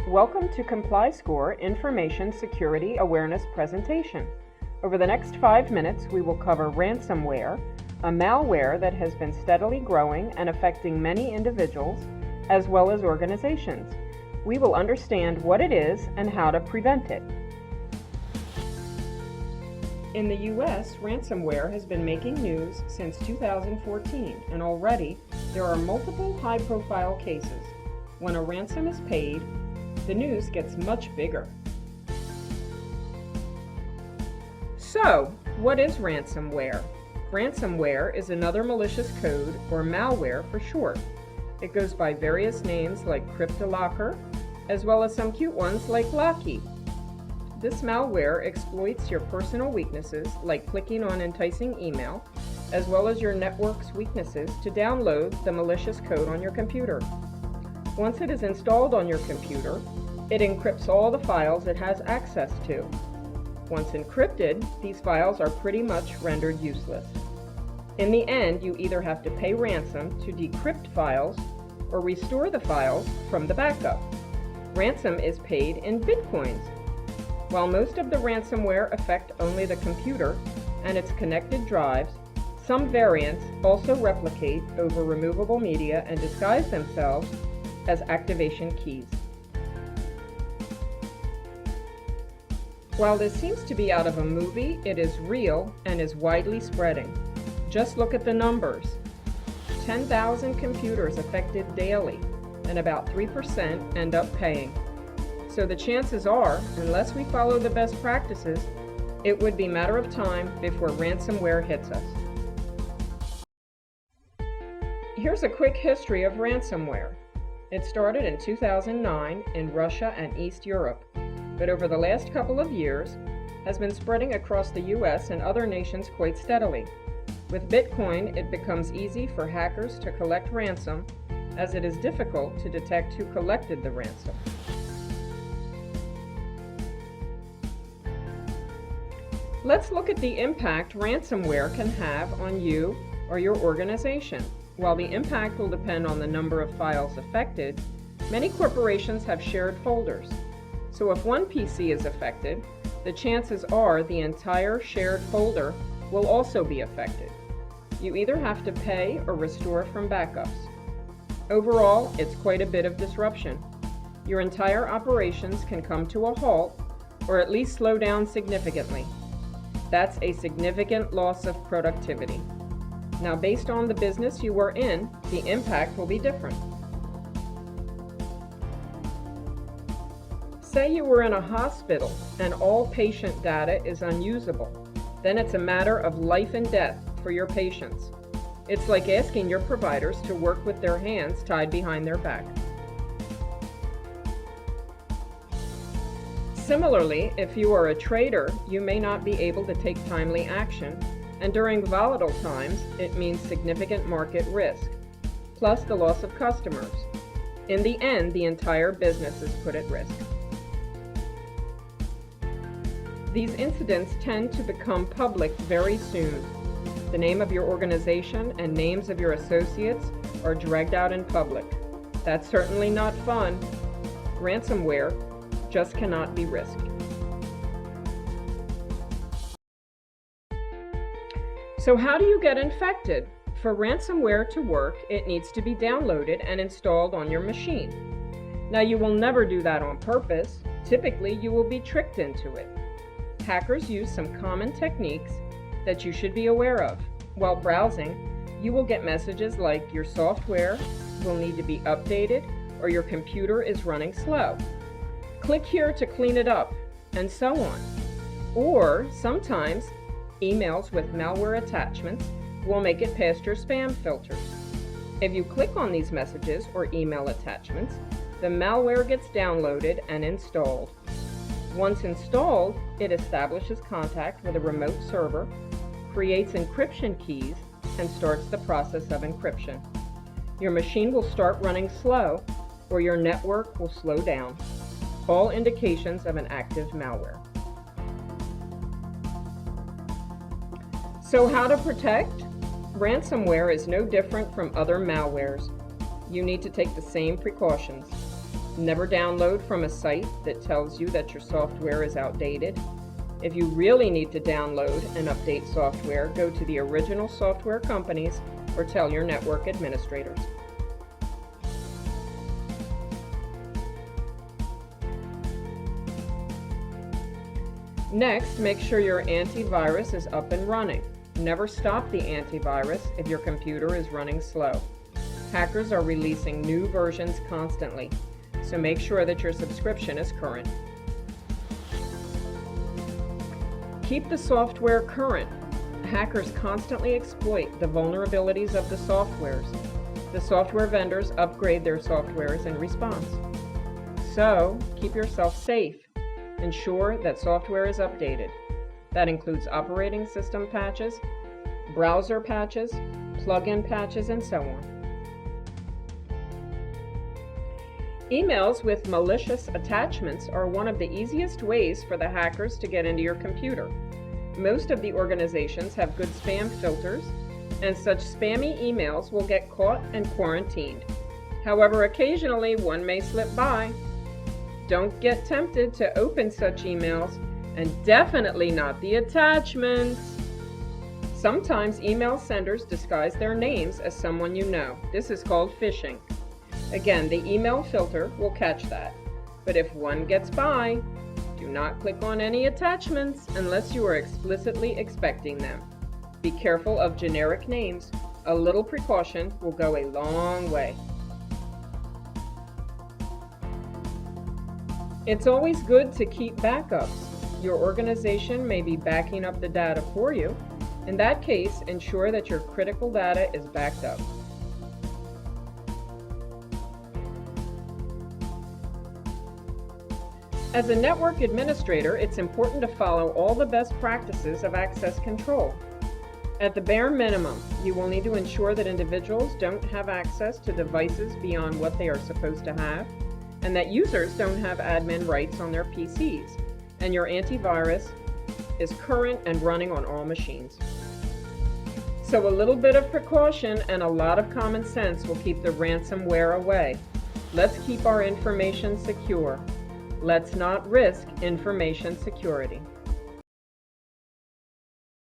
Welcome to ComplyScore Information Security Awareness presentation. Over the next 5 minutes, we will cover ransomware, a malware that has been steadily growing and affecting many individuals as well as organizations. We will understand what it is and how to prevent it. In the U.S., ransomware has been making news since 2014, and already there are multiple high-profile cases. When a ransom is paid, the news gets much bigger. So, what is ransomware? Ransomware is another malicious code, or malware for short. It goes by various names like CryptoLocker, as well as some cute ones like Locky. This malware exploits your personal weaknesses, like clicking on enticing email, as well as your network's weaknesses to download the malicious code on your computer. Once it is installed on your computer, it encrypts all the files it has access to. Once encrypted, these files are pretty much rendered useless. In the end, you either have to pay ransom to decrypt files or restore the files from the backup. Ransom is paid in Bitcoins. While most of the ransomware affect only the computer and its connected drives, some variants also replicate over removable media and disguise themselves as activation keys. While this seems to be out of a movie, it is real and is widely spreading. Just look at the numbers. 10,000 computers affected daily, and about 3% end up paying. So the chances are, unless we follow the best practices, it would be a matter of time before ransomware hits us. Here's a quick history of ransomware. It started in 2009 in Russia and East Europe, but over the last couple of years has been spreading across the US and other nations quite steadily. With Bitcoin, it becomes easy for hackers to collect ransom, as it is difficult to detect who collected the ransom. Let's look at the impact ransomware can have on you or your organization. While the impact will depend on the number of files affected, many corporations have shared folders. So if one PC is affected, the chances are the entire shared folder will also be affected. You either have to pay or restore from backups. Overall, it's quite a bit of disruption. Your entire operations can come to a halt or at least slow down significantly. That's a significant loss of productivity. Now, based on the business you are in, the impact will be different. Say you were in a hospital and all patient data is unusable. Then it's a matter of life and death for your patients. It's like asking your providers to work with their hands tied behind their back. Similarly, if you are a trader, you may not be able to take timely action, and during volatile times, it means significant market risk, plus the loss of customers. In the end, the entire business is put at risk. These incidents tend to become public very soon. The name of your organization and names of your associates are dragged out in public. That's certainly not fun. Ransomware just cannot be risked. So how do you get infected? For ransomware to work, it needs to be downloaded and installed on your machine. Now, you will never do that on purpose. Typically, you will be tricked into it. Hackers use some common techniques that you should be aware of. While browsing, you will get messages like your software will need to be updated or your computer is running slow. Click here to clean it up, and so on. Or sometimes, emails with malware attachments will make it past your spam filters. If you click on these messages or email attachments, the malware gets downloaded and installed. Once installed, it establishes contact with a remote server, creates encryption keys, and starts the process of encryption. Your machine will start running slow, or your network will slow down. All indications of an active malware. So how to protect? Ransomware is no different from other malwares. You need to take the same precautions. Never download from a site that tells you that your software is outdated. If you really need to download and update software, go to the original software companies or tell your network administrators. Next, make sure your antivirus is up and running. Never stop the antivirus if your computer is running slow. Hackers are releasing new versions constantly, so make sure that your subscription is current. Keep the software current. Hackers constantly exploit the vulnerabilities of the softwares. The software vendors upgrade their softwares in response. So, keep yourself safe. Ensure that software is updated. That includes operating system patches, browser patches, plugin patches, and so on. Emails with malicious attachments are one of the easiest ways for the hackers to get into your computer. Most of the organizations have good spam filters, and such spammy emails will get caught and quarantined. However, occasionally one may slip by. Don't get tempted to open such emails, and definitely not the attachments. Sometimes email senders disguise their names as someone you know. This is called phishing. Again, the email filter will catch that. But if one gets by, do not click on any attachments unless you are explicitly expecting them. Be careful of generic names. A little precaution will go a long way. It's always good to keep backups. Your organization may be backing up the data for you. In that case, ensure that your critical data is backed up. As a network administrator, it's important to follow all the best practices of access control. At the bare minimum, you will need to ensure that individuals don't have access to devices beyond what they are supposed to have, and that users don't have admin rights on their PCs, and your antivirus is current and running on all machines. So a little bit of precaution and a lot of common sense will keep the ransomware away. Let's keep our information secure. Let's not risk information security.